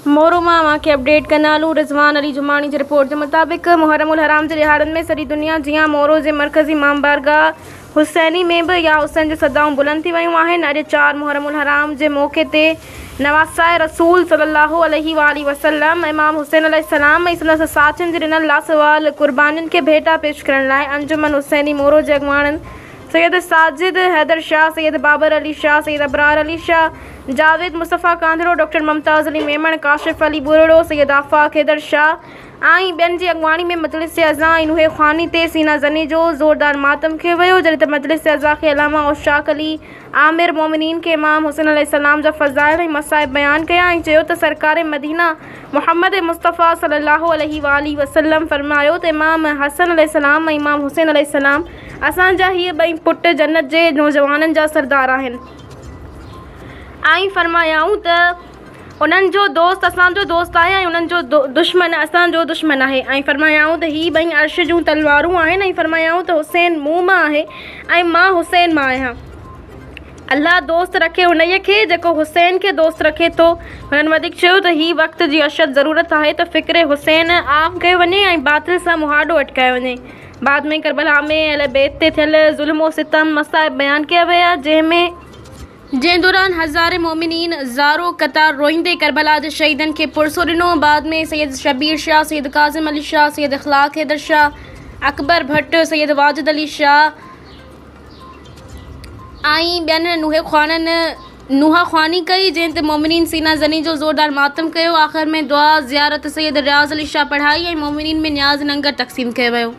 मोरो मां के अपडेट कनालू रिज़वान अली जुमानी जी रिपोर्ट के मुताबिक मुहर्रमुल हराम के दिहाड़न में सॼी दुनिया जियां मोरो के मरकज़ी इमाम बारगाह हुसैनी में भी या हुसैन जी सदाऊं बुलंद थी वयूं आहिनि। अॼु 4 मुहर्रमुल हराम के मौक़े ते नवासाए रसूल सल्लल्लाहु अलैहि वसल्लम इमाम हुसैन अलैहिस्सलाम ऐं संदसि साथियुनि जे ॾिनल लासवाल क़ुर्बानियुनि के भेटा पेश करण लाइ अंजुमन हुसैनी मोरो जे अॻुवाणनि सैयद साजिद हैदर शाह, सैयद बाबर अली शाह, सैयद अबरार अली शाह, जावेद मुस्तफ़ा कांधड़ो, डॉक्टर मुमताज़ अली मेमण, काशिफ अली बुरड़ो, सैयद आफ़ाक़ हैदर शाह ऐं ॿियनि जी अॻुवाणी में मजलिस अज़ा ऐं नुहे ख़्वानी ते सीना ज़नी जो ज़ोरदार मातम कयो वियो, जॾहिं त मजलिस अज़ा खे अलामा औशाक अली आमिर मोमिनीन के इमाम हुसैन अलैहिस्सलाम जा फ़ज़ाइल ऐं मसाइब बयान कया ऐं चयो त सरकार मदीना मुहम्मद मुस्तफ़ा सल्लल्लाहु अलैहि वसल्लम फरमायो त इमाम हसन अलैहिस्सलाम ऐं इमाम हुसैन अलैहिस्सलाम असांजा हीअ ॿई पुट जन्नत जे नौजवाननि जा सरदार आहिनि ऐं फरमायाऊं त उन्हनि जो दोस्त असांजो दोस्त आहे ऐं उन्हनि जो दुश्मन असांजो दुश्मन आहे ऐं फरमायाऊं त हीअ ॿई अर्श जूं तलवारूं आहिनि ऐं फरमायाऊं त हुसैन मूं मां आहे ऐं मां हुसैन मां आहियां। अल्लाह दोस्त रखे उन्हीअ खे जेको हुसैन खे दोस्त रखे थो। हुननि वधीक चयो त हीअ वक़्त जी अशद ज़रूरत आहे त फ़िक्र हुसैन आम कयो वञे ऐं बातिल सां मुहाॾो अटकायो वञे। बाद में करबला में अहले बैत ते थियल ज़ुल्म सितम मसाइब बयान किया विया जंहिं दौरान हज़ारे मोमिनीन ज़ारो कतार रोईंदे करबला जे शहीदनि खे पुरसो ॾिनो। बाद में सैयद शबीर शाह, सैयद कासिम अली शाह, सैयद इख़लाक़ हैदर शाह, अकबर भट्ट, सैयद वाजिद अली शाह ऐं ॿियनि नुहा ख़्वानी कई जंहिं ते मोमिनीन सीना ज़नी जो ज़ोरदार मातम कयो। आख़िर में दुआ ज़ियारत सैयद रियाज़ अली शाह पढ़ाई ऐं मोमिनीन में न्याज़ लंगर तक़सीम कयो वियो।